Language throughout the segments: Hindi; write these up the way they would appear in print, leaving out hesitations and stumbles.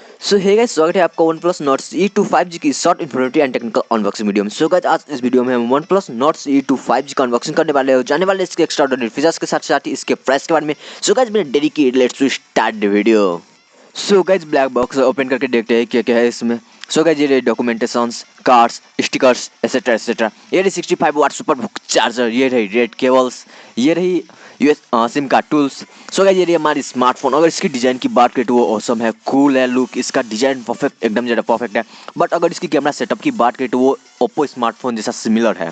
सो हे गाइस, स्वागत है आपका OnePlus Nord CE to 5G की short informative and technical unboxing video में। सो गाइस, आज इस वीडियो में हम OnePlus Nord CE to 5G का अनबॉक्सिंग करने वाले हो, जाने वाले इसके एक्स्ट्राऑर्डिनरी फीचर्स के साथ साथ ही इसके प्राइस के बारे में। सो गाइस, बिना देरी किए let's start the video. So guys, black box open करके देखते हैं क्या क्या है इसमें। सो गाइस, ये रही documentations, cards, stickers etcetera etcetera. ये रही 65 वाट सुपर बुक चार्जर, ये रही रेड केबल्स, ये रही SIM card tools. So guys, ये रही हमारी स्मार्टफोन। अगर इसकी डिजाइन की बात करें तो वो ऑसम है, कूल है, लुक इसका डिजाइन परफेक्ट, एकदम ज़्यादा परफेक्ट है। बट अगर इसकी कैमरा सेटअप की बात करें तो वो ओप्पो स्मार्टफोन जैसा सिमिलर है।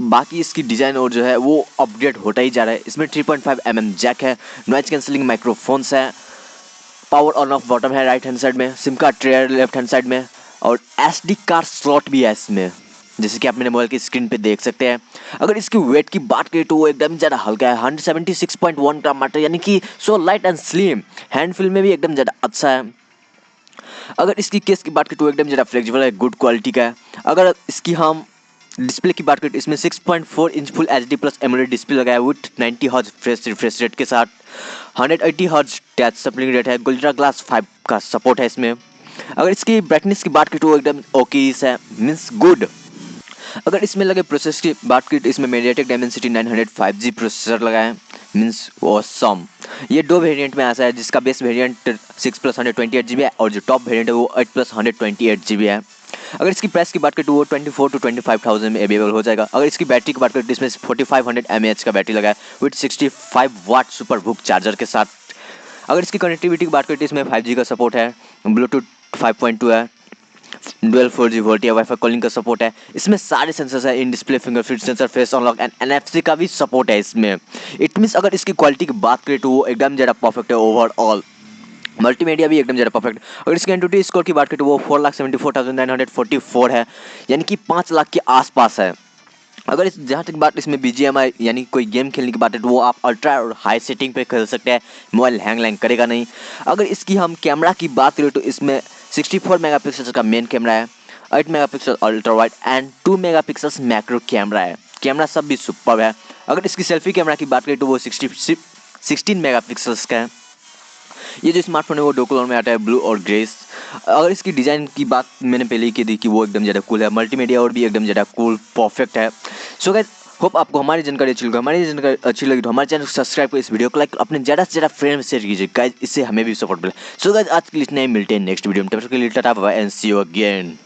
बाकी इसकी डिजाइन और जो है वो अपडेट होता ही जा रहा है। इसमें 3.5 mm जैक है, नॉइज कैंसिलिंग माइक्रोफोन्स है, पावर ऑन ऑफ बॉटम है राइट हैंड साइड में, SIM card tray left hand side में, और SD कार्ड स्लॉट भी है इसमें, जैसे कि आप मेरे मोबाइल की स्क्रीन पे देख सकते हैं। अगर इसकी वेट की बात करें तो वो एकदम ज़्यादा हल्का है, 176.1 ग्राम मात्र, यानी कि so light and slim. Hand feel में भी एकदम ज़्यादा अच्छा है। अगर इसकी केस की बात करें तो एकदम ज़्यादा फ्लेक्सिबल है, गुड क्वालिटी का है। अगर इसकी हम डिस्प्ले की बात करें तो इसमें 6.4 inch full HD plus AMOLED display लगाया है with 90 hertz fresh refresh rate के साथ। 180 हर्ट्ज टच सैंपलिंग रेट है, गोरिल्ला ग्लास 5 का सपोर्ट है इसमें। अगर इसकी ब्राइटनेस की बात करें तो वो एकदम ओके है, मीन्स गुड। अगर इसमें लगे प्रोसेस की बात करें तो इसमें मीडियाटेक डायमेंसिटी 900 5G प्रोसेसर लगा है, मीन्स ऑसम। ये दो वेरिएंट में आता है, जिसका बेस वेरिएंट 6 प्लस 128GB है और जो टॉप वेरिएंट है वो 8 प्लस 128GB है। अगर इसकी प्राइस की बात करें तो वो 24 to 25,000 में अवेलेबल हो जाएगा। अगर इसकी बैटरी की बात करें तो इसमें 4500 mAh का बैटरी लगा है with 65 watt super book charger के साथ। अगर इसकी कनेक्टिविटी की बात करें तो इसमें 5G का सपोर्ट है, ब्लूटूथ 5.2 है, डुअल 4G वोल्टी है, वाईफाई कॉलिंग का सपोर्ट है। इसमें सारे सेंसर्स है, in display fingerprint sensor, face unlock and NFC का भी सपोर्ट है इसमें। इट मीन्स अगर इसकी क्वालिटी की बात करें तो वो एकदम ज़्यादा परफेक्ट है ओवरऑल। मल्टीमीडिया भी एकदम ज़्यादा परफेक्ट। अगर इसके एंटुटी स्कोर की बात करें तो वो 4,74,944 है, यानी कि 5 लाख के आसपास है। अगर इस जहाँ तक बात इसमें BGMI यानी कोई गेम खेलने की बात है तो वो आप अल्ट्रा और हाई सेटिंग पे खेल सकते हैं, मोबाइल हैंग करेगा नहीं। अगर इसकी हम कैमरा की बात करें तो इसमें 64 मेगापिक्सल का मेन कैमरा है, 8 megapixel ultra wide and 2 megapixel macro camera है। कैमरा सब भी सुपर है। अगर इसकी सेल्फी कैमरा की बात करें तो वो 16 मेगापिक्सल्स का है। ये जो स्मार्टफोन है वो दो कलर में आता है, ब्लू और ग्रेस। अगर इसकी डिज़ाइन की बात मैंने पहले ही की थी कि वो एकदम ज़्यादा कूल है, मल्टीमीडिया और भी एकदम ज़्यादा कूल परफेक्ट है। सो गाइस, होप आपको हमारी जानकारी अच्छी लगी। हमारी जानकारी अच्छी लगी तो हमारे चैनल को सब्सक्राइब कर, इस वीडियो को लाइक, अपने ज़्यादा से ज़्यादा फ्रेंड में शेयर कीजिए गाइस, इससे हमें भी सपोर्ट मिले। सो गाइस, आज के लिए इतना ही, मिलते हैं नेक्स्ट वीडियो में। तब तक के लिए tata bye bye and see you again.